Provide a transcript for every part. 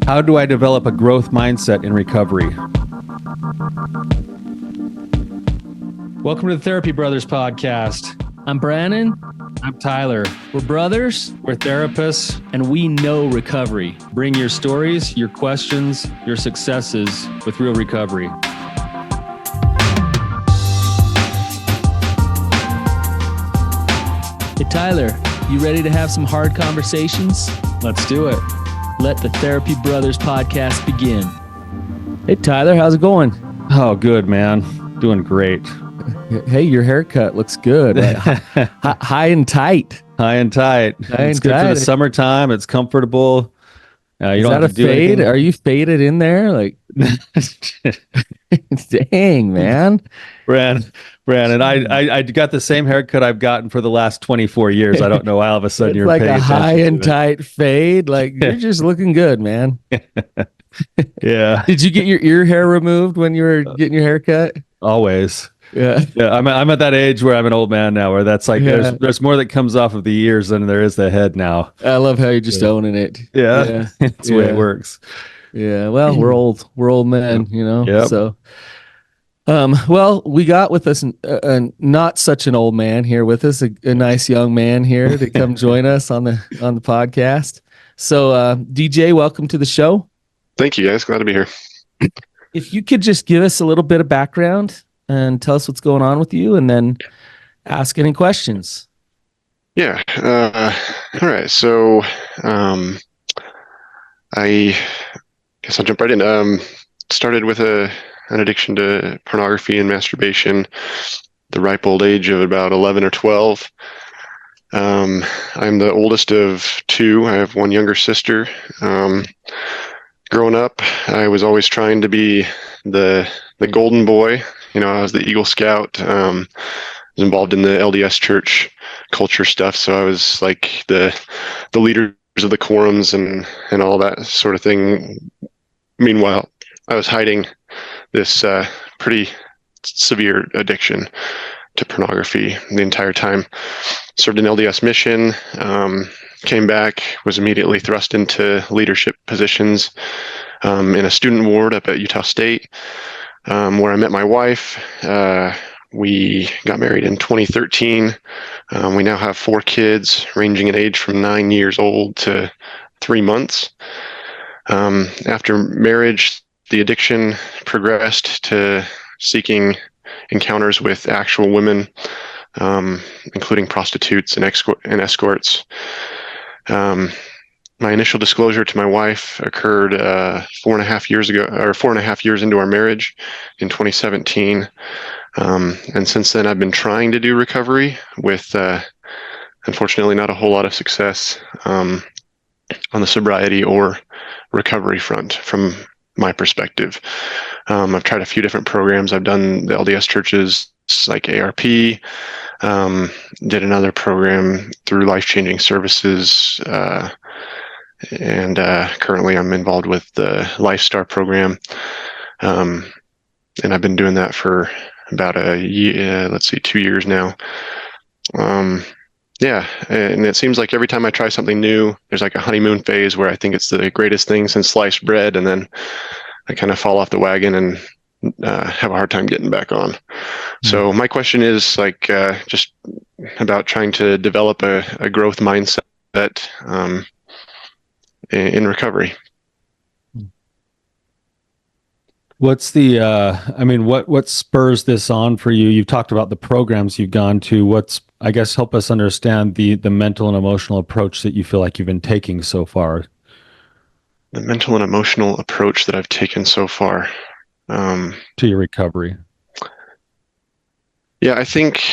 How do I develop a growth mindset in recovery? Welcome to the Therapy Brothers podcast. I'm Brannon. I'm Tyler. We're brothers, We're therapists. and we know recovery. Bring your stories, your questions, your successes with real recovery. Hey, Tyler, you ready to have some hard conversations? Let's do it. Let the Therapy Brothers podcast begin. Hey, Tyler, how's it going? Oh, good, man. Doing great. Hey, your haircut looks good. High and tight. High and tight. It's good for the summertime. It's comfortable. You Is don't that have a to do fade? anything. Are you faded in there? Like, dang, man. Brandon, I got the same haircut I've gotten for the last 24 years. I don't know why all of a sudden It's you're like paying a attention high and to it. tight fade. Like, you're just looking good, man. Yeah, Did you get your ear hair removed when you were getting your haircut? always. Yeah. Yeah, I'm at that age where I'm an old man now, where that's like Yeah. there's more that comes off of the ears than there is the head now. I love how you're just owning it. Yeah, it's the way it works. Yeah. Well, we're old men, you know. Yep. So, well, we got with us not such an old man here with us, a nice young man here to come join us on the podcast. So, DJ, welcome to the show. Thank you, guys. Glad to be here. If you could just give us a little bit of background and tell us what's going on with you, and then ask any questions. Yeah. All right. So, I guess I'll jump right in. Started with an addiction to pornography and masturbation, the ripe old age of about 11 or 12. I'm the oldest of two. I have one younger sister. Growing up, I was always trying to be the golden boy. You know, I was the Eagle Scout. Was involved in the LDS church culture stuff, so I was like the leaders of the quorums and all that sort of thing. Meanwhile, I was hiding this pretty severe addiction to pornography the entire time. Served an LDS mission, came back, was immediately thrust into leadership positions in a student ward up at Utah State, where I met my wife. We got married in 2013. We now have 4 kids, ranging in age from 9 years old to 3 months. After marriage, the addiction progressed to seeking encounters with actual women, including prostitutes and escorts. My initial disclosure to my wife occurred 4.5 years ago, or 4.5 years into our marriage in 2017. And since then, I've been trying to do recovery with, unfortunately, not a whole lot of success on the sobriety or recovery front from my perspective. I've tried a few different programs. I've done the LDS churches like ARP, did another program through Life Changing Services, and currently I'm involved with the LifeStar program. And I've been doing that for about a year, 2 years now. Yeah, and it seems like every time I try something new, there's like a honeymoon phase where I think it's the greatest thing since sliced bread, and then I kind of fall off the wagon and have a hard time getting back on. So my question is like just about trying to develop a growth mindset in recovery. What's the what spurs this on for you? You've talked about the programs you've gone to. I guess help us understand the mental and emotional approach that you feel like you've been taking so far. The mental and emotional approach that I've taken so far to your recovery. Yeah, I think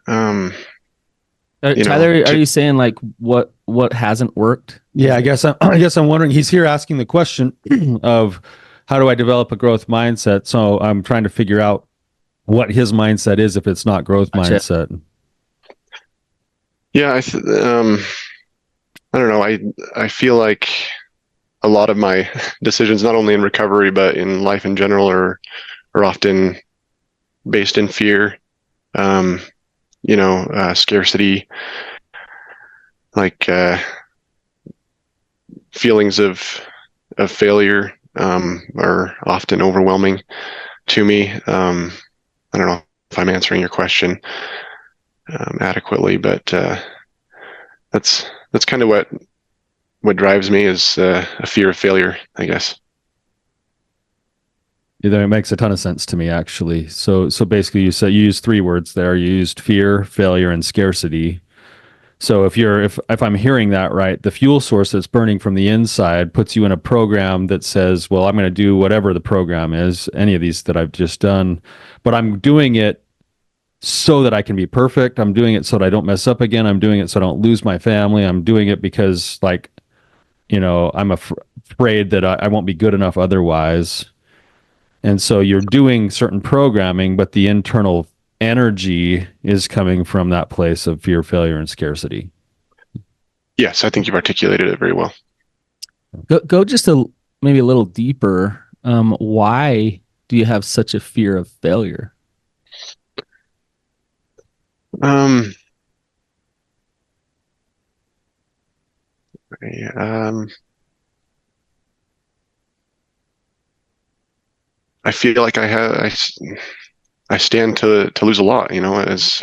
Tyler, are you saying like what hasn't worked? Yeah, I guess I'm wondering. He's here asking the question of how do I develop a growth mindset? So I'm trying to figure out what his mindset is if it's not growth mindset. Yeah, I don't know. I feel like a lot of my decisions, not only in recovery but in life in general, are often based in fear. Scarcity, like feelings of of failure are often overwhelming to me. I don't know if I'm answering your question adequately, but that's kind of what drives me is a fear of failure, I guess. It makes a ton of sense to me, actually. So basically, you used three words there. You used fear, failure, and scarcity. So if I'm hearing that right, the fuel source that's burning from the inside puts you in a program that says, well, I'm going to do whatever the program is, any of these that I've just done, but I'm doing it so that I can be perfect. I'm doing it so that I don't mess up again. I'm doing it so I don't lose my family. I'm doing it because, like, I'm afraid that I won't be good enough otherwise. And so you're doing certain programming, but the internal energy is coming from that place of fear, failure, and scarcity. Yes, I think you've articulated it very well. Go just maybe a little deeper. Why do you have such a fear of failure? I feel like I stand to lose a lot. As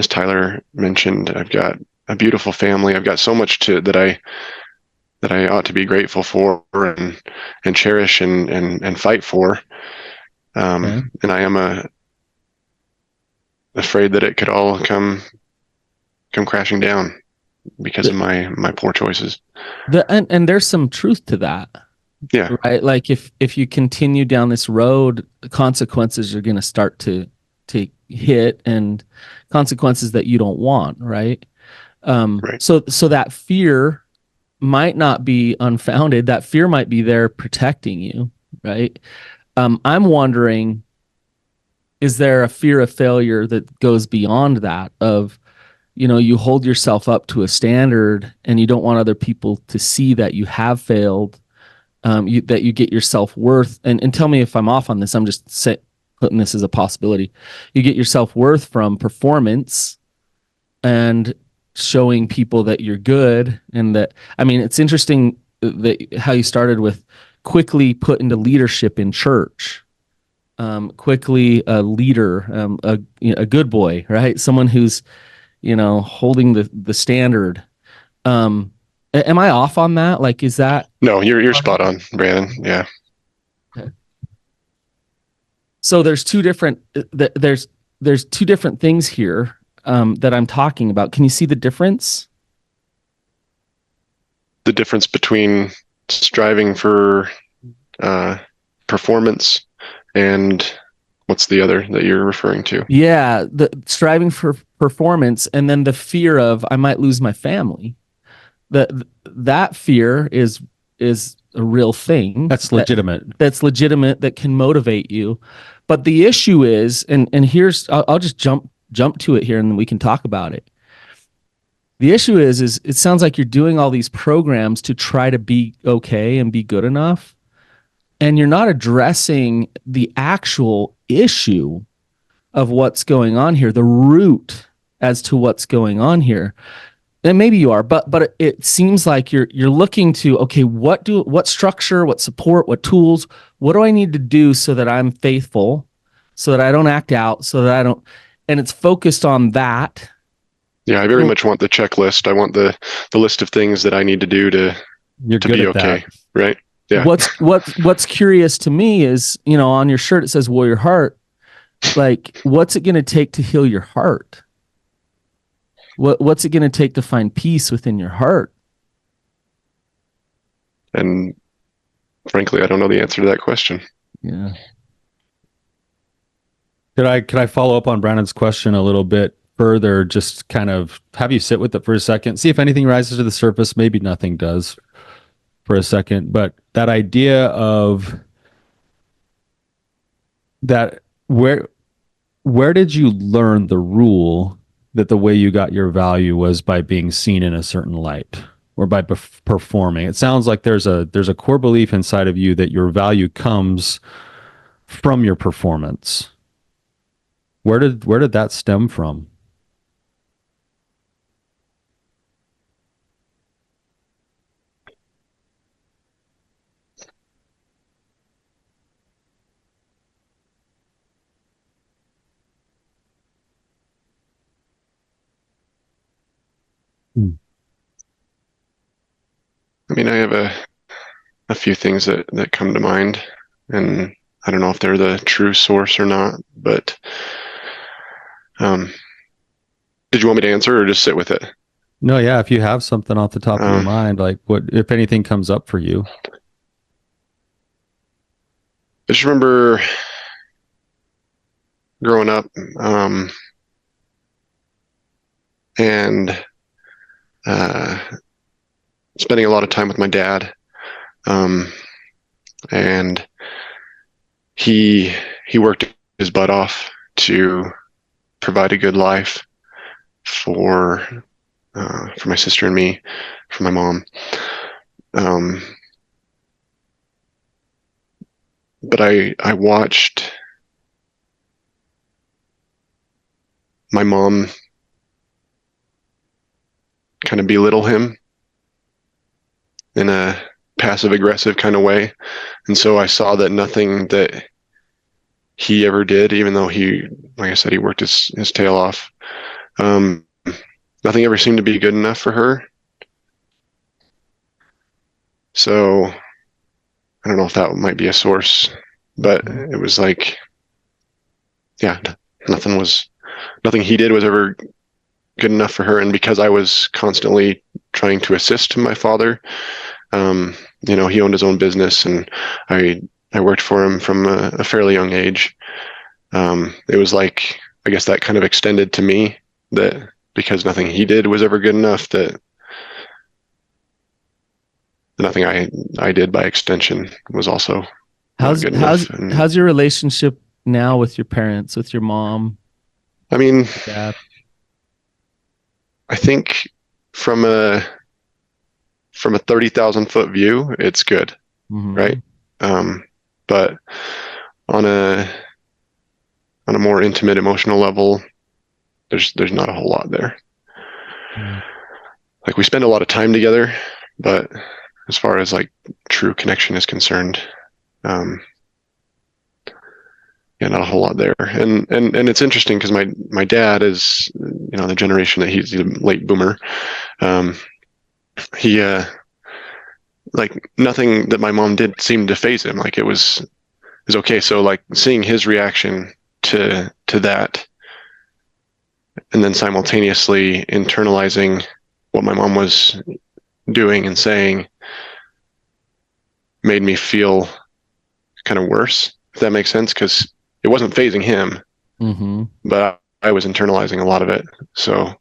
Tyler mentioned, I've got a beautiful family. I've got so much that I ought to be grateful for and cherish and fight for. Okay. And I am afraid that it could all come crashing down because of my poor choices. And there's some truth to that. Yeah. Right? Like if you continue down this road, the consequences are going to start to hit, and consequences that you don't want, right? Right. So that fear might not be unfounded. That fear might be there protecting you, right? I'm wondering, is there a fear of failure that goes beyond that of, you hold yourself up to a standard and you don't want other people to see that you have failed, that you get your self-worth, and tell me if I'm off on this. I'm just putting this as a possibility. You get your self-worth from performance and showing people that you're good, and that, I mean, it's interesting that how you started with quickly put into leadership in church, quickly a leader, a good boy, right? Someone who's, holding the standard. Am I off on that? Like, is that? No, you're spot on, Brannon. Yeah. Okay. So there's two different there's two different things here that I'm talking about. Can you see the difference? The difference between striving for performance and what's the other that you're referring to? Yeah, the striving for performance, and then the fear of I might lose my family. That fear is a real thing. That's legitimate. That's legitimate. That can motivate you. But the issue is, and here's, I'll just jump to it here, and then we can talk about it. The issue is it sounds like you're doing all these programs to try to be okay and be good enough, and you're not addressing the actual issue of what's going on here, the root as to what's going on here. And maybe you are, but it seems like you're looking to, okay, what structure, what support, what tools, what do I need to do so that I'm faithful, so that I don't act out, so that I don't, and it's focused on that. Yeah, I very much want the checklist. I want the list of things that I need to do to be okay. That. Right. Yeah. What's curious to me is, on your shirt it says Warrior Heart. Like, what's it going to take to heal your heart? What's it going to take to find peace within your heart? And frankly, I don't know the answer to that question. Yeah. Could I follow up on Brannon's question a little bit further? Just kind of have you sit with it for a second, see if anything rises to the surface. Maybe nothing does for a second, but that idea of that, where did you learn the rule that the way you got your value was by being seen in a certain light or by performing? It sounds like there's a core belief inside of you that your value comes from your performance. Where did that stem from? I mean, I have a few things that come to mind, and I don't know if they're the true source or not, but did you want me to answer or just sit with it? No, yeah, if you have something off the top of your Um, mind, like what, if anything comes up for you. I just remember growing up, and uh, spending a lot of time with my dad, and he he worked his butt off to provide a good life for my sister and me, for my mom. Um, but I watched my mom kind of belittle him in a passive aggressive kind of way. And so I saw that nothing that he ever did, even though like I said, he worked his tail off, nothing ever seemed to be good enough for her. So I don't know if that might be a source, but it was like, yeah, nothing he did was ever good enough for her. And because I was constantly trying to assist my father, he owned his own business, and I worked for him from a fairly young age. It was like, I guess that kind of extended to me, that because nothing he did was ever good enough, that nothing I did by extension was also not good enough. And How's your relationship now with your parents, with your mom, I mean, dad? I think from a 30,000-foot view, it's good, right? But on a more intimate emotional level, there's not a whole lot there. Like, we spend a lot of time together, but as far as like true connection is concerned, yeah, not a whole lot there. And it's interesting because my dad is, the generation that he's a late boomer. He like, nothing that my mom did seemed to faze him. Like, it was okay. So like, seeing his reaction to that, and then simultaneously internalizing what my mom was doing and saying, made me feel kind of worse, if that makes sense, because it wasn't phasing him, but I was internalizing a lot of it. So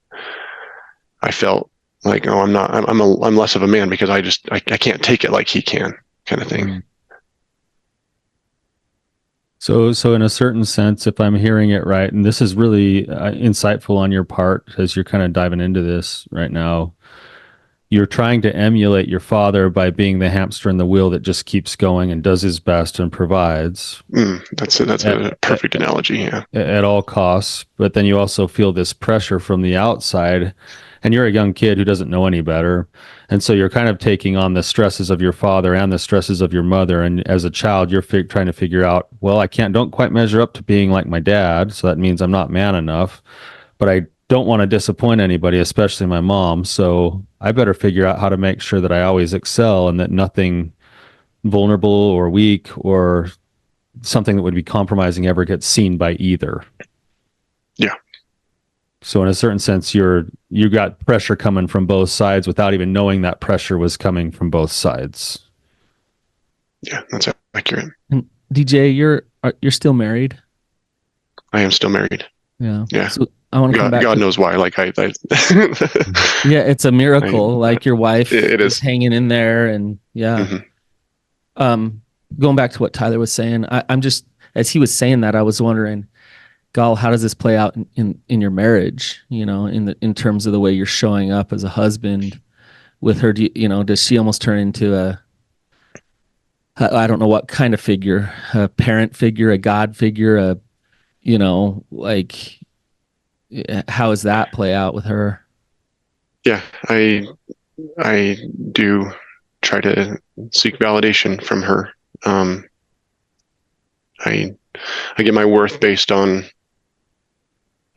I felt like, oh, I'm less of a man because I can't take it like he can, kind of thing. So in a certain sense, if I'm hearing it right, and this is really insightful on your part as you're kind of diving into this right now, you're trying to emulate your father by being the hamster in the wheel that just keeps going and does his best and provides. That's a perfect analogy. Yeah. At all costs. But then you also feel this pressure from the outside, and you're a young kid who doesn't know any better. And so you're kind of taking on the stresses of your father and the stresses of your mother. And as a child, you're trying to figure out, well, don't quite measure up to being like my dad. So that means I'm not man enough, but I don't want to disappoint anybody, especially my mom. So I better figure out how to make sure that I always excel and that nothing vulnerable or weak or something that would be compromising ever gets seen by either. Yeah. So in a certain sense, you got pressure coming from both sides without even knowing that pressure was coming from both sides. Yeah, that's accurate. And DJ, you're still married? I am still married. Yeah. Yeah. So I want to come back. God knows why. Like, I yeah, it's a miracle. Like, your wife it is hanging in there, and yeah. Going back to what Tyler was saying, I'm just, as he was saying that, I was wondering, Gal, how does this play out in your marriage? In terms of the way you're showing up as a husband with her. Does she almost turn into I don't know what kind of figure, a parent figure, a God figure, like, how does that play out with her? Yeah, I do try to seek validation from her. I get my worth based on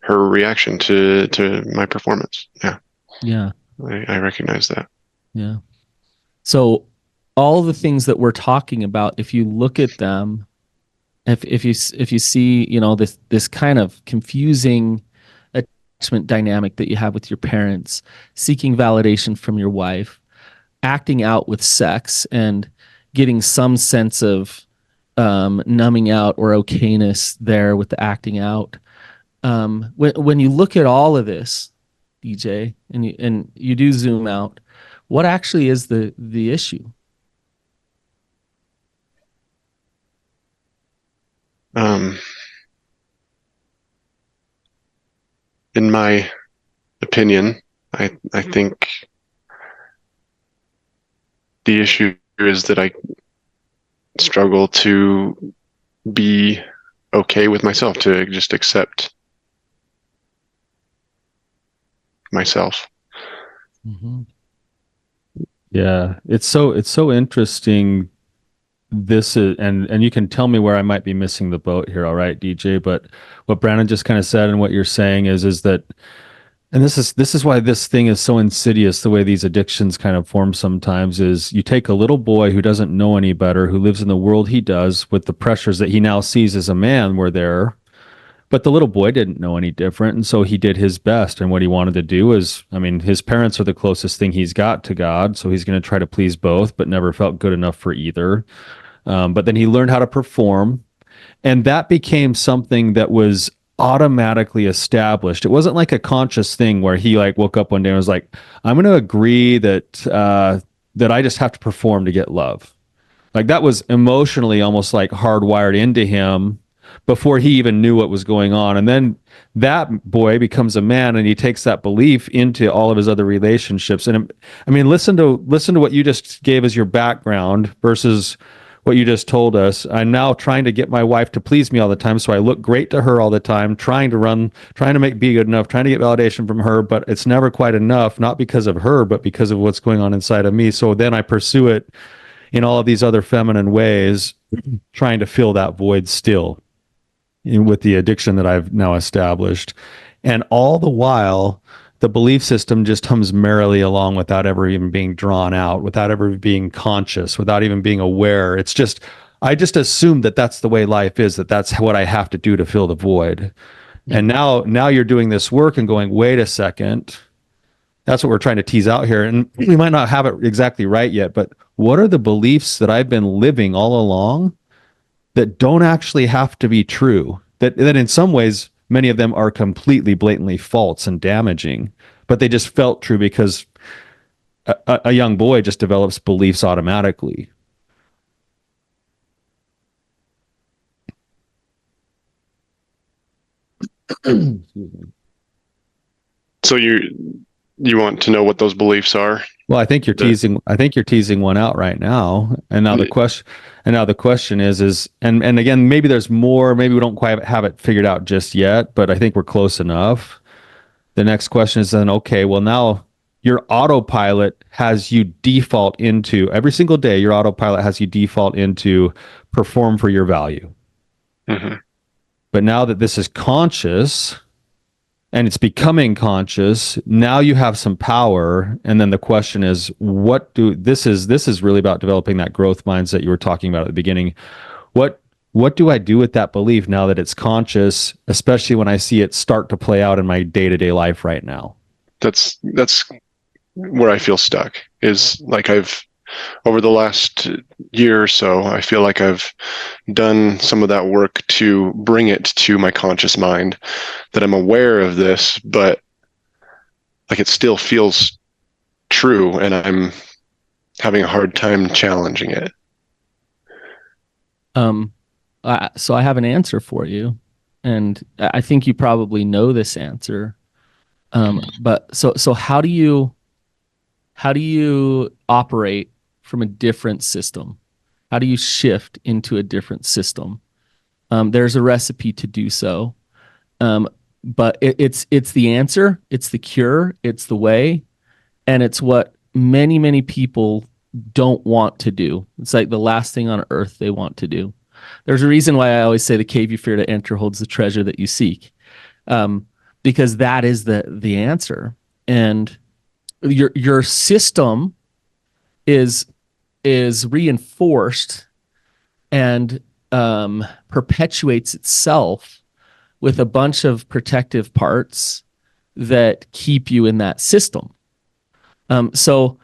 her reaction to my performance. Yeah. Yeah. I recognize that. Yeah. So all the things that we're talking about, if you look at them, if you see, this kind of confusing attachment dynamic that you have with your parents, seeking validation from your wife, acting out with sex, and getting some sense of numbing out or okayness there with the acting out. When you look at all of this, DJ, and you do zoom out, what actually is the issue? In my opinion, I think the issue is that I struggle to be okay with myself, to just accept myself. Mm-hmm. Yeah, it's so interesting. This is, and you can tell me where I might be missing the boat here, all right, DJ. But what Brandon just kind of said and what you're saying is that, and this is why this thing is so insidious. The way these addictions kind of form sometimes is you take a little boy who doesn't know any better, who lives in the world he does with the pressures that he now sees as a man were there. But the little boy didn't know any different. And so he did his best. And what he wanted to do is, I mean, his parents are the closest thing he's got to God. So he's going to try to please both, but never felt good enough for either. But then he learned how to perform. And that became something that was automatically established. It wasn't like a conscious thing where he like woke up one day and was like, I'm going to agree that I just have to perform to get love. Like that was emotionally almost like hardwired into him before he even knew what was going on. And then that boy becomes a man and he takes that belief into all of his other relationships. And I mean, listen to what you just gave as your background versus what you just told us. I'm now trying to get my wife to please me all the time. So I look great to her all the time, trying to be good enough, trying to get validation from her, but it's never quite enough, not because of her, but because of what's going on inside of me. So then I pursue it in all of these other feminine ways, trying to fill that void still with the addiction that I've now established. And all the while, the belief system just hums merrily along without ever even being drawn out, without ever being conscious, without even being aware. It's just, I just assume that that's the way life is, that that's what I have to do to fill the void. And now you're doing this work and going, wait a second. That's what we're trying to tease out here. And we might not have it exactly right yet, but what are the beliefs that I've been living all along that don't actually have to be true? That in some ways, many of them are completely blatantly false and damaging, but they just felt true because a young boy just develops beliefs automatically. So you want to know what those beliefs are? Well, I think you're teasing one out right now. And now the question is, and again, maybe there's more, maybe we don't quite have it figured out just yet, but I think we're close enough. The next question is then, okay, well now your autopilot has you default into every single day, your autopilot has you default into perform for your value. Mm-hmm. But now that this is conscious, and it's becoming conscious, now you have some power. And then the question is, this is really about developing that growth mindset you were talking about at the beginning. What do I do with that belief now that it's conscious, especially when I see it start to play out in my day-to-day life right now? That's where I feel stuck, is like over the last year or so, I feel like I've done some of that work to bring it to my conscious mind, that I'm aware of this, but like it still feels true and I'm having a hard time challenging it. So I have an answer for you, and I think you probably know this answer. But so how do you operate from a different system? How do you shift into a different system? There's a recipe to do so. But it's the answer, it's the cure, it's the way, and it's what many people don't want to do. It's like the last thing on earth they want to do. There's a reason why I always say the cave you fear to enter holds the treasure that you seek, because that is the answer. And your system is reinforced and perpetuates itself with a bunch of protective parts that keep you in that system. So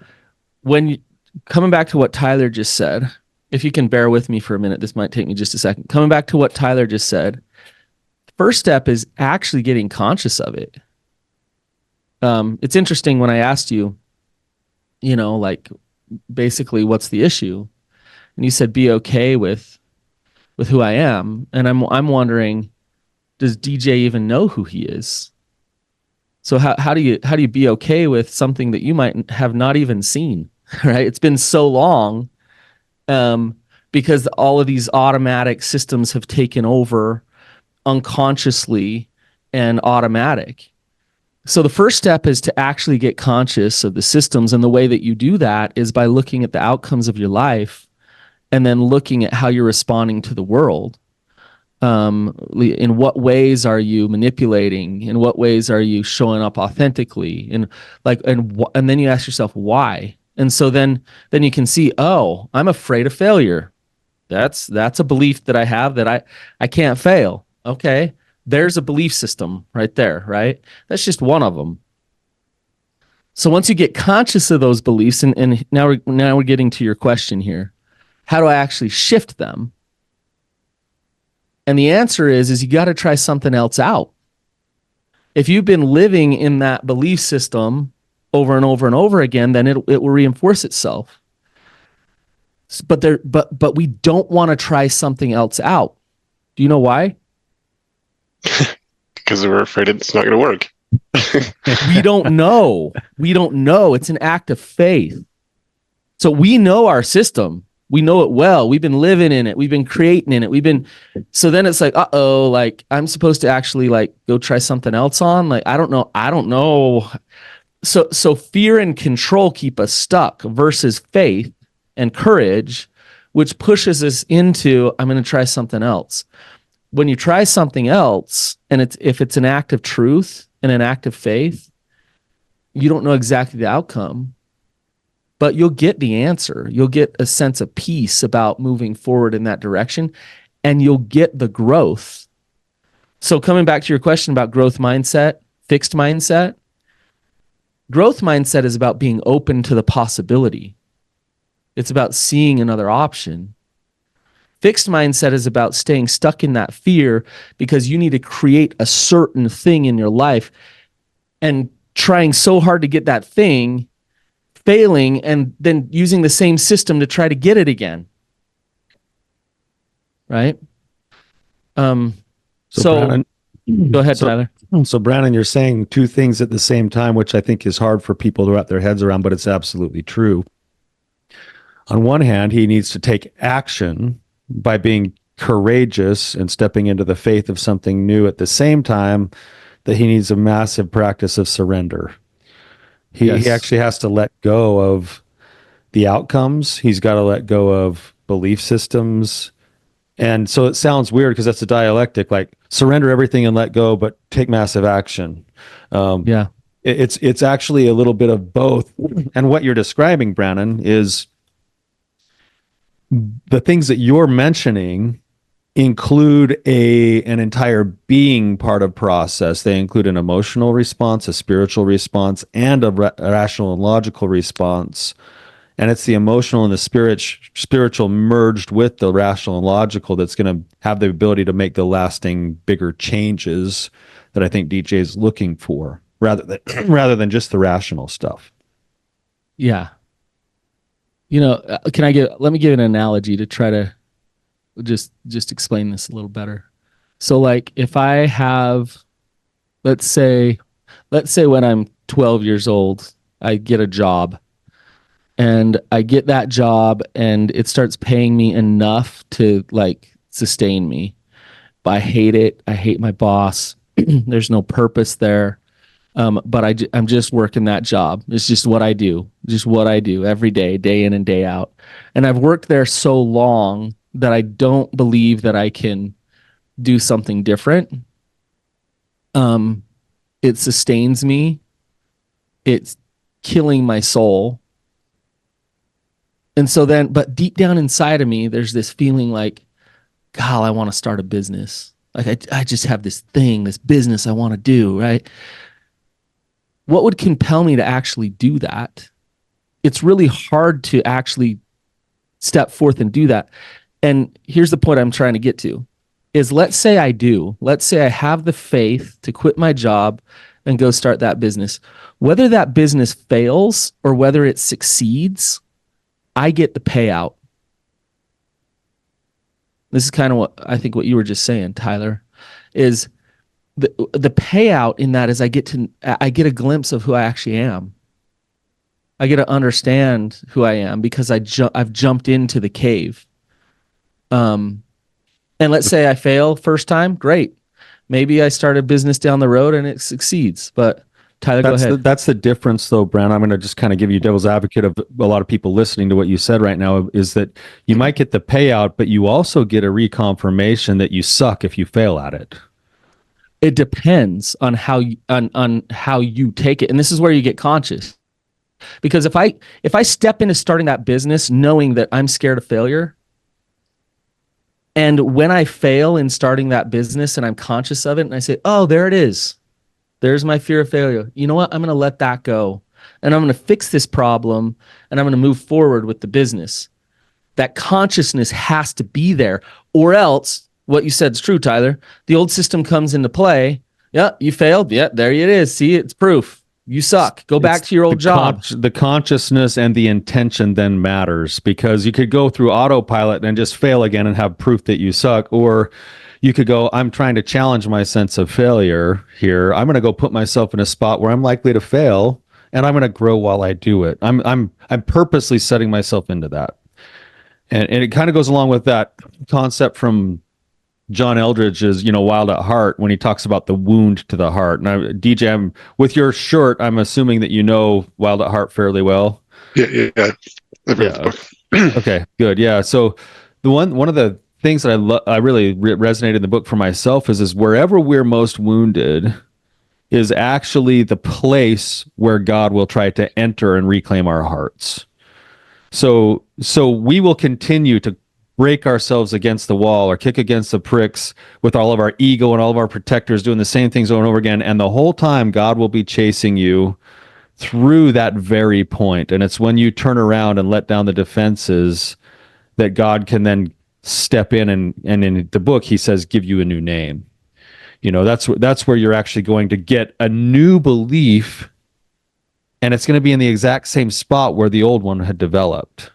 coming back to what Tyler just said, if you can bear with me for a minute, this might take me just a second. Coming back to what Tyler just said, first step is actually getting conscious of it. It's interesting when I asked you, like basically what's the issue? And you said, be okay with who I am. And I'm wondering, does DJ even know who he is? So how do you be okay with something that you might have not even seen, right? It's been so long, because all of these automatic systems have taken over unconsciously and automatic. So the first step is to actually get conscious of the systems. And the way that you do that is by looking at the outcomes of your life and then looking at how you're responding to the world. In what ways are you manipulating? In what ways are you showing up authentically? And then you ask yourself why. And so then you can see, oh, I'm afraid of failure. That's a belief that I have, that I can't fail. Okay, there's a belief system right there, right? That's just one of them. So once you get conscious of those beliefs, and now we're getting to your question here, how do I actually shift them? And the answer is you got to try something else out. If you've been living in that belief system over and over and over again, then it will reinforce itself. But we don't want to try something else out. Do you know why? Because we're afraid it's not going to work. We don't know. It's an act of faith. So we know our system. We know it well. We've been living in it. We've been creating in it. So then it's like, like I'm supposed to actually like go try something else on. Like, I don't know. So fear and control keep us stuck versus faith and courage, which pushes us into, I'm going to try something else. When you try something else, and if it's an act of truth and an act of faith, you don't know exactly the outcome, but you'll get the answer. You'll get a sense of peace about moving forward in that direction, and you'll get the growth. So coming back to your question about growth mindset, fixed mindset, growth mindset is about being open to the possibility. It's about seeing another option. Fixed mindset is about staying stuck in that fear because you need to create a certain thing in your life and trying so hard to get that thing, failing, and then using the same system to try to get it again. Right? So Brannon, go ahead, Tyler. So Brannon, you're saying two things at the same time, which I think is hard for people to wrap their heads around, but it's absolutely true. On one hand, he needs to take action by being courageous and stepping into the faith of something new. At the same time, that he needs a massive practice of surrender. He actually has to let go of the outcomes. He's got to let go of belief systems. And so it sounds weird because that's a dialectic, like surrender everything and let go, but take massive action. It's actually a little bit of both. And what you're describing, Brannon, is the things that you're mentioning include an entire being part of process. They include an emotional response, a spiritual response, and a rational and logical response. And it's the emotional and the spiritual merged with the rational and logical that's going to have the ability to make the lasting, bigger changes that I think DJ is looking for, rather than just the rational stuff. Yeah. Let me give an analogy to try to just explain this a little better. So like if I have, let's say when I'm 12 years old, I get a job and I get that job and it starts paying me enough to like sustain me. But I hate it. I hate my boss. There's no purpose there. But I'm just working that job. It's just what I do every day, day in and day out. And I've worked there so long that I don't believe that I can do something different. It sustains me. It killing my soul. And so then, but deep down inside of me, there's this feeling like, God, I want to start a business. Like I just have this thing, this business I want to do, right? What would compel me to actually do that? It's really hard to actually step forth and do that. And here's the point I'm trying to get to is let's say I do. Let's say I have the faith to quit my job and go start that business. Whether that business fails or whether it succeeds, I get the payout. This is kind of what I think what you were just saying, Tyler, is the payout in that is I get a glimpse of who I actually am. I get to understand who I am because I've jumped into the cave. And let's say I fail first time, great. Maybe I start a business down the road and it succeeds. But Tyler, go ahead. That's the difference, though, Brannon. I'm going to just kind of give you devil's advocate of a lot of people listening to what you said right now is that you might get the payout, but you also get a reconfirmation that you suck if you fail at it. It depends on how you take it. And this is where you get conscious. Because if I step into starting that business knowing that I'm scared of failure, and when I fail in starting that business and I'm conscious of it and I say, oh, there it is. There's my fear of failure. You know what? I'm going to let that go. And I'm going to fix this problem and I'm going to move forward with the business. That consciousness has to be there. Or else, what you said is true, Tyler. The old system comes into play. Yeah, you failed. Yeah, there it is. See, it's proof. You suck. Go back to your old job. The consciousness and the intention then matters because you could go through autopilot and just fail again and have proof that you suck. Or you could go, I'm trying to challenge my sense of failure here. I'm going to go put myself in a spot where I'm likely to fail and I'm going to grow while I do it. I'm purposely setting myself into that. And it kind of goes along with that concept from John Eldridge's, Wild at Heart, when he talks about the wound to the heart. Now, DJ, with your shirt, I'm assuming that you know Wild at Heart fairly well. Yeah. I've read the book. Okay, good. Yeah. So one of the things that I really resonated in the book for myself is wherever we're most wounded is actually the place where God will try to enter and reclaim our hearts. So we will continue to break ourselves against the wall or kick against the pricks with all of our ego and all of our protectors doing the same things over and over again. And the whole time God will be chasing you through that very point. And it's when you turn around and let down the defenses that God can then step in and in the book, he says, give you a new name. That's where you're actually going to get a new belief and it's going to be in the exact same spot where the old one had developed.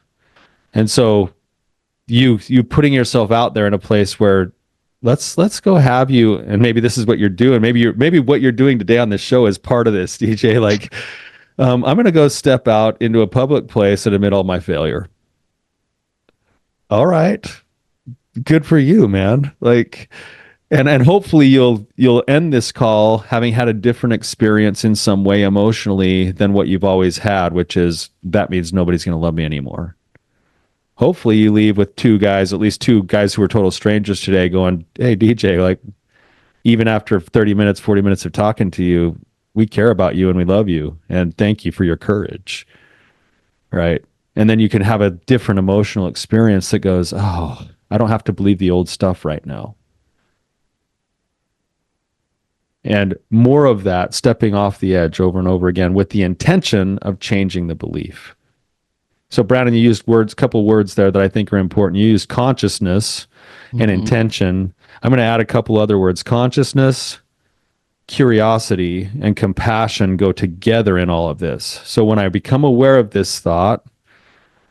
And so you putting yourself out there in a place where let's go have you, and maybe this is what you're doing. Maybe what you're doing today on this show is part of this, DJ. Like, I'm going to go step out into a public place and admit all my failure. All right, good for you, man. Like, and hopefully you'll end this call having had a different experience in some way emotionally than what you've always had, which is that means nobody's going to love me anymore. Hopefully you leave with at least two guys who are total strangers today going, hey, DJ, like even after 30 minutes, 40 minutes of talking to you, we care about you and we love you. And thank you for your courage. Right. And then you can have a different emotional experience that goes, oh, I don't have to believe the old stuff right now. And more of that stepping off the edge over and over again with the intention of changing the belief. So, Brannon, you used a couple words there that I think are important. You used consciousness and intention. I'm going to add a couple other words. Consciousness, curiosity, and compassion go together in all of this. So when I become aware of this thought,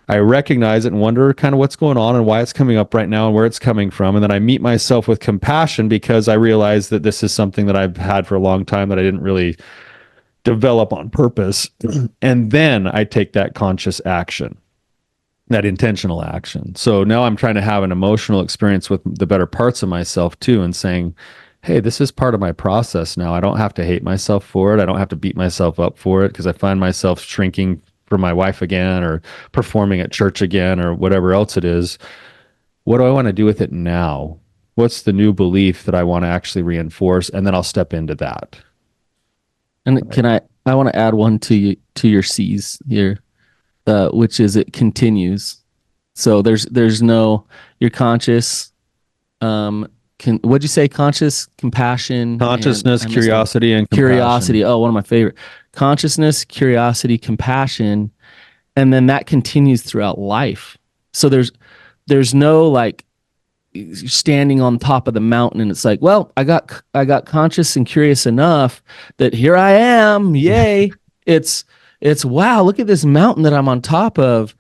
I recognize it and wonder kind of what's going on and why it's coming up right now and where it's coming from. And then I meet myself with compassion because I realize that this is something that I've had for a long time that I didn't really develop on purpose. And then I take that conscious action, that intentional action. So now I'm trying to have an emotional experience with the better parts of myself too, and saying, hey, this is part of my process now. I don't have to hate myself for it. I don't have to beat myself up for it because I find myself shrinking for my wife again or performing at church again or whatever else it is. What do I want to do with it now? What's the new belief that I want to actually reinforce? And then I'll step into that. And can I I want to add one to your C's here, which is it continues. So there's no, you're conscious. What'd you say? Conscious, compassion, Consciousness, and I missed one. curiosity, and Curiosity. compassion. Oh, one of my favorite. Consciousness, curiosity, compassion, and then that continues throughout life. So there's no like standing on top of the mountain and it's like, well, I got conscious and curious enough that here I am. Yay. it's wow, look at this mountain that I'm on top of.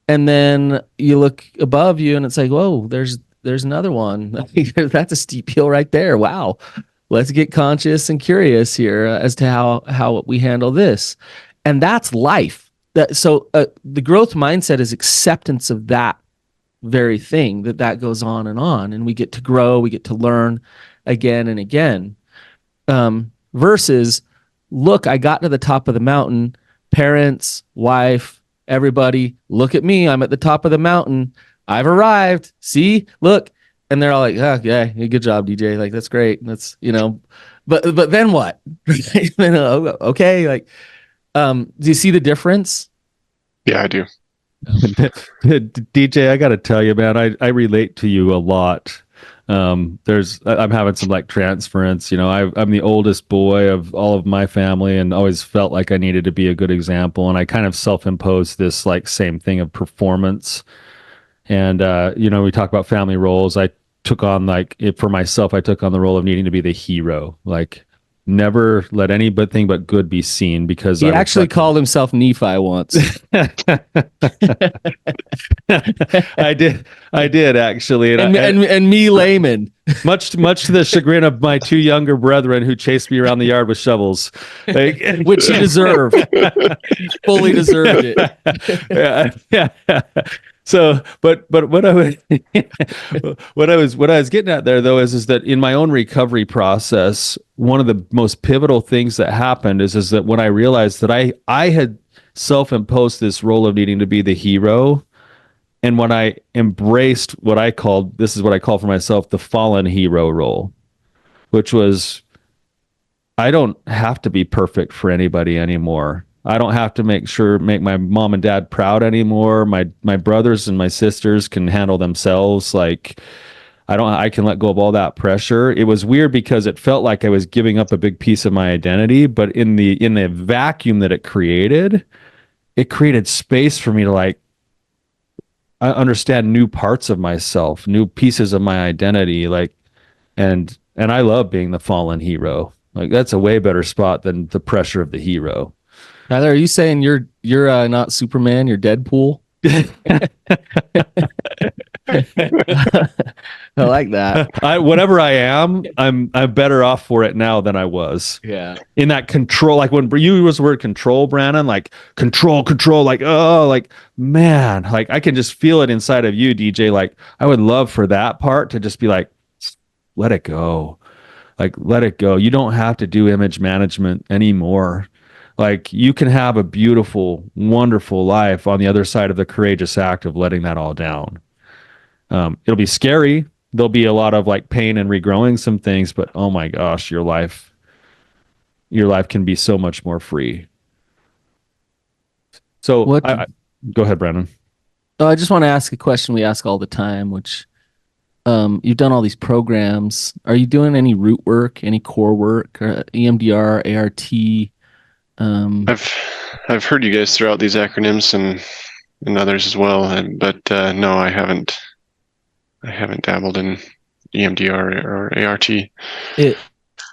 And then you look above you and it's like, whoa, there's another one. That's a steep hill right there. Wow. Let's get conscious and curious here as to how we handle this. And that's life. The growth mindset is acceptance of that very thing, that goes on, and we get to grow, we get to learn again and again. Versus, look, I got to the top of the mountain, parents, wife, everybody, look at me, I'm at the top of the mountain, I've arrived, see, look. And they're all like, oh, yeah, good job, DJ, like that's great, that's, but then what? Okay, like, do you see the difference? Yeah, I do. DJ, I got to tell you, man, I relate to you a lot. I'm having some like transference. I'm the oldest boy of all of my family, and always felt like I needed to be a good example. And I kind of self-imposed this like same thing of performance. And we talk about family roles. I took on for myself, I took on the role of needing to be the hero. Like, never let anything but good be seen, because he actually called himself Nephi once. I did actually, and me layman, much to the chagrin of my two younger brethren who chased me around the yard with shovels, which he deserved. Fully deserved it. Yeah. So, but what I was getting at there though is that in my own recovery process, one of the most pivotal things that happened is that when I realized that I had self-imposed this role of needing to be the hero, and when I embraced what I call for myself the fallen hero role, which was, I don't have to be perfect for anybody anymore. I don't have to make my mom and dad proud anymore. My brothers and my sisters can handle themselves. Like, I can let go of all that pressure. It was weird because it felt like I was giving up a big piece of my identity, but in the vacuum that it created space for me to like, I understand new parts of myself, new pieces of my identity, like, and I love being the fallen hero. Like, that's a way better spot than the pressure of the hero. Tyler, are you saying you're not Superman, you're Deadpool? I like that. Whatever I am, I'm better off for it now than I was. Yeah. In that control, like when you use the word control, Brannon, like control, like, oh, like, man, like I can just feel it inside of you, DJ. Like, I would love for that part to just be like, let it go. Like, let it go. You don't have to do image management anymore. Like, you can have a beautiful, wonderful life on the other side of the courageous act of letting that all down. It'll be scary. There'll be a lot of like pain and regrowing some things, but oh my gosh, your life can be so much more free. So go ahead, Brannon. Oh, I just want to ask a question we ask all the time, which you've done all these programs. Are you doing any root work, any core work, EMDR, ART? I've heard you guys throw out these acronyms and others as well, but no, I haven't dabbled in EMDR or ART.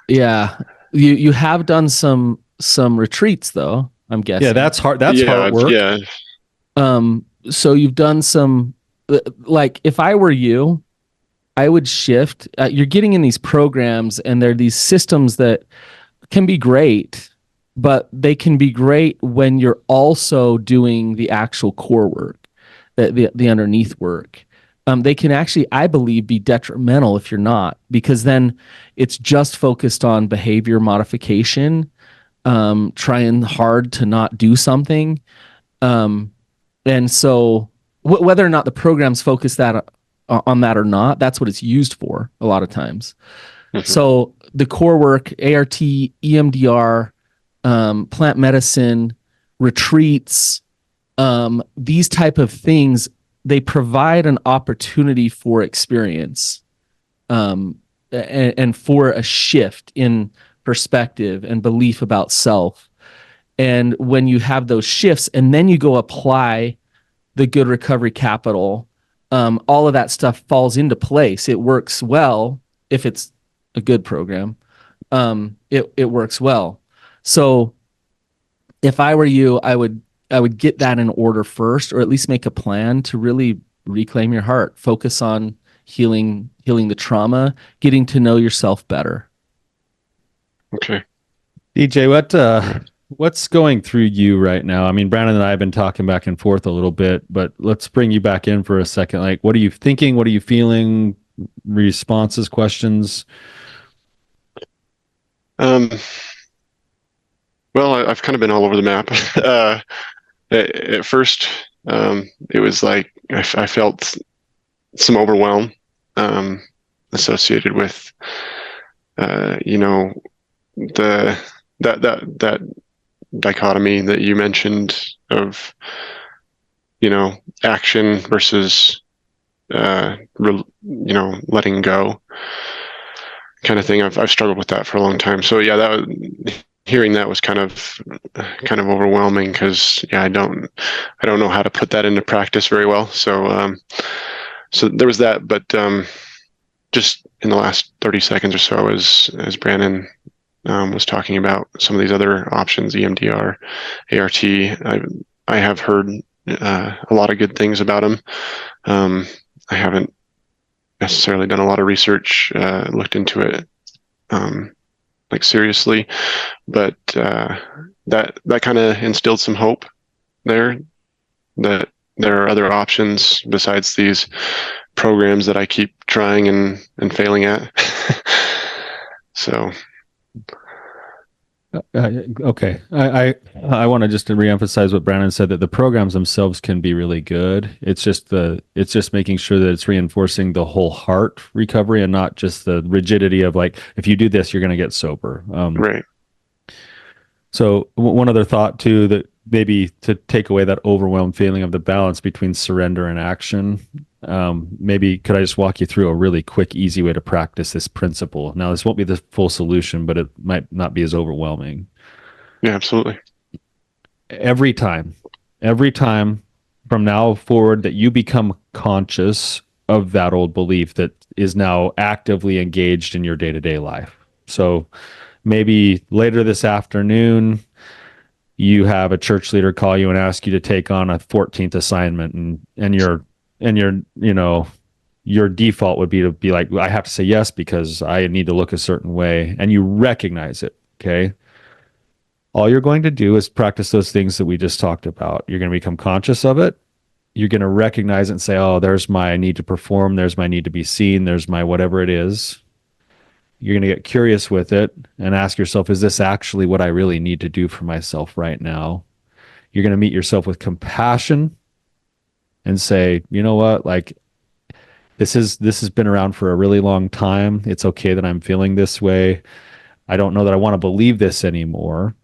Yeah, you have done some retreats though, I'm guessing. Yeah, that's hard. That's hard work. Yeah. So you've done some, like, if I were you, I would shift. You're getting in these programs, and they're these systems that can be great, but they can be great when you're also doing the actual core work, the underneath work. They can actually, I believe, be detrimental if you're not, because then it's just focused on behavior modification, trying hard to not do something. And so whether or not the program's focus on that or not, that's what it's used for a lot of times. Mm-hmm. So the core work, ART, EMDR, plant medicine, retreats, these type of things, they provide an opportunity for experience, and for a shift in perspective and belief about self. And when you have those shifts and then you go apply the good recovery capital, all of that stuff falls into place. It works well if it's a good program. It works well. So if I were you, I would get that in order first, or at least make a plan to really reclaim your heart. Focus on healing the trauma, getting to know yourself better. Okay. DJ, what's going through you right now? I mean, Brandon and I have been talking back and forth a little bit, but let's bring you back in for a second. Like, what are you thinking? What are you feeling? Responses, questions? Well, I've kind of been all over the map. At first, it was like I felt some overwhelm associated with, the that dichotomy that you mentioned of, action versus, letting go kind of thing. I've struggled with that for a long time. So yeah, hearing that was kind of overwhelming, because I don't know how to put that into practice very well. So so there was that, but just in the last 30 seconds or so, as Brannon was talking about some of these other options, EMDR, ART, I have heard a lot of good things about them. I haven't necessarily done a lot of research, looked into it like seriously, but that kind of instilled some hope there, that there are other options besides these programs that I keep trying and failing at. So Okay. I want to just to reemphasize what Brandon said, that the programs themselves can be really good. It's just making sure that it's reinforcing the whole heart recovery and not just the rigidity of like, if you do this, you're going to get sober. right. So one other thought too, that maybe to take away that overwhelmed feeling of the balance between surrender and action. Maybe could I just walk you through a really quick, easy way to practice this principle? Now, this won't be the full solution, but it might not be as overwhelming. Yeah, absolutely. Every time from now forward that you become conscious of that old belief that is now actively engaged in your day-to-day life. So maybe later this afternoon, you have a church leader call you and ask you to take on a 14th assignment, and your default would be to be like, I have to say yes because I need to look a certain way, and you recognize it. Okay. All you're going to do is practice those things that we just talked about. You're going to become conscious of it. You're going to recognize it and say, oh, there's my need to perform. There's my need to be seen. There's my whatever it is. You're going to get curious with it and ask yourself, is this actually what I really need to do for myself right now? You're going to meet yourself with compassion and say, you know what, like this has been around for a really long time. It's okay that I'm feeling this way. I don't know that I want to believe this anymore.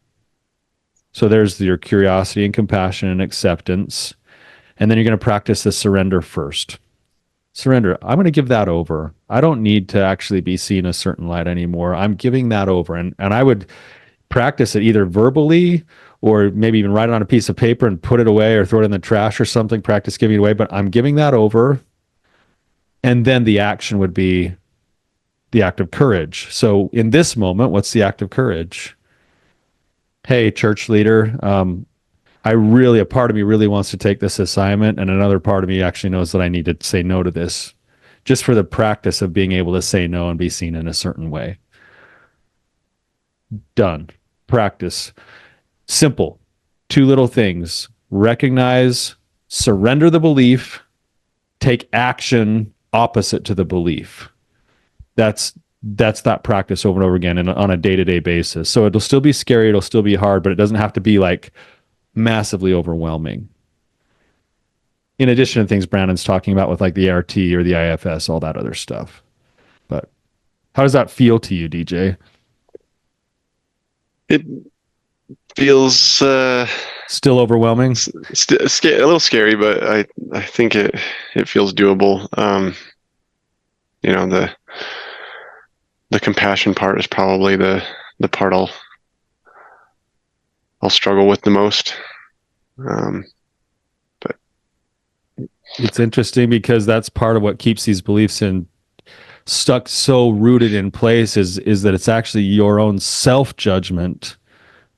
So there's your curiosity and compassion and acceptance. And then you're going to practice the surrender first. Surrender. I'm going to give that over. I don't need to actually be seen a certain light anymore. I'm giving that over. And I would practice it either verbally or maybe even write it on a piece of paper and put it away or throw it in the trash or something. Practice giving it away, but I'm giving that over. And then the action would be the act of courage. So in this moment, what's the act of courage? Hey, church leader, a part of me really wants to take this assignment, and another part of me actually knows that I need to say no to this, just for the practice of being able to say no and be seen in a certain way. Done. Practice. Simple. 2 little things. Recognize, surrender the belief, take action opposite to the belief. That's that practice over and over again and on a day-to-day basis. So it'll still be scary, it'll still be hard, but it doesn't have to be like massively overwhelming. In addition to things Brandon's talking about with like the ART or the IFS, all that other stuff. But how does that feel to you, DJ? It feels Still overwhelming. a little scary, but I think it feels doable. You know, the compassion part is probably the part I'll struggle with the most. But It's interesting because that's part of what keeps these beliefs stuck so rooted in place is that it's actually your own self-judgment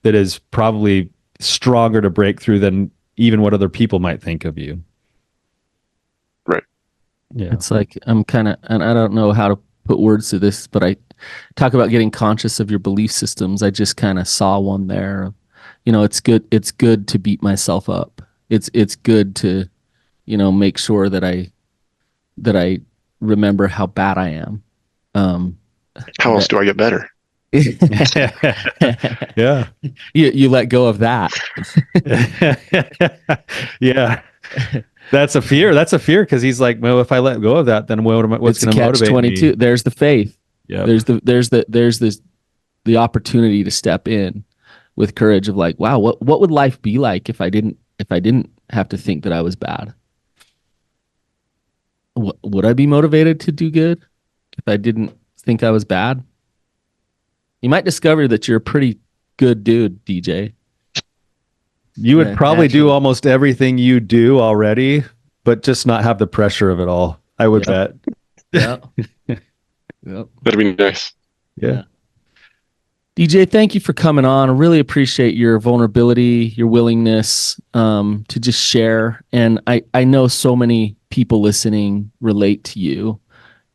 that is probably stronger to break through than even what other people might think of you. right. Yeah. It's like I'm kind of, and I don't know how to put words to this, but I talk about getting conscious of your belief systems. I just kind of saw one there. You know, it's good. It's good to beat myself up. It's good to, you know, make sure that I remember how bad I am. How else do I get better? Yeah. You let go of that. Yeah. That's a fear. That's a fear because he's like, well, if I let go of that, then what's going to motivate 22. me? There's the faith. Yeah. There's the opportunity to step in with courage of like, wow, what would life be like if I didn't have to think that I was bad? Would I be motivated to do good if I didn't think I was bad? You might discover that you're a pretty good dude, DJ. You would Yeah, probably do naturally. almost everything you do already, but just not have the pressure of it all. I would bet. Yeah. Yep. That'd be nice. Yeah. DJ, thank you for coming on. I really appreciate your vulnerability, your willingness to just share. And I know so many people listening relate to you.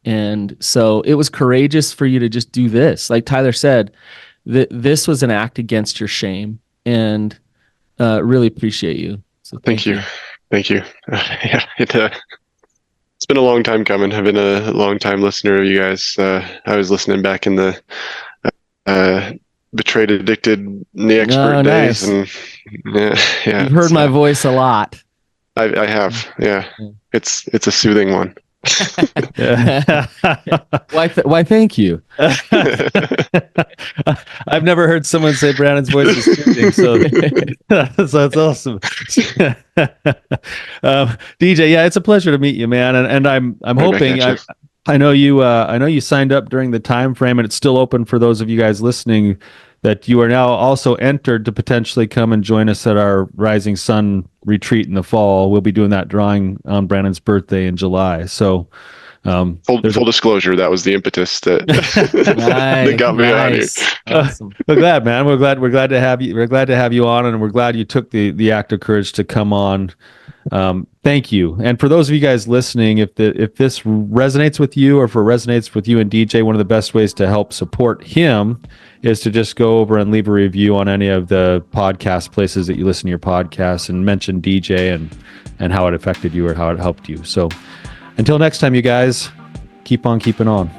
And so it was courageous for you to just do this. Like Tyler said, this was an act against your shame. And really appreciate you. So Thank you. Thank you. Yeah, it's been a long time coming. I've been a long time listener of you guys. I was listening back in the betrayed, addicted, the expert days, nice. and yeah. You've heard my voice a lot. I have. Yeah, it's a soothing one. Why? Thank you. I've never heard someone say Brannon's voice is soothing, so that's awesome. DJ, yeah, it's a pleasure to meet you, man, and I'm hoping I know you signed up during the time frame, and it's still open for those of you guys listening that you are now also entered to potentially come and join us at our Rising Sun retreat in the fall. We'll be doing that drawing on Brannon's birthday in July. So full disclosure, that was the impetus that, that got me on here. Awesome. We're glad, man. We're glad to have you. We're glad to have you on, and we're glad you took the act of courage to come on. Thank you. And for those of you guys listening, if this resonates with you, or if it resonates with you and DJ, one of the best ways to help support him is to just go over and leave a review on any of the podcast places that you listen to your podcasts and mention DJ and how it affected you or how it helped you. So until next time, you guys, keep on keeping on.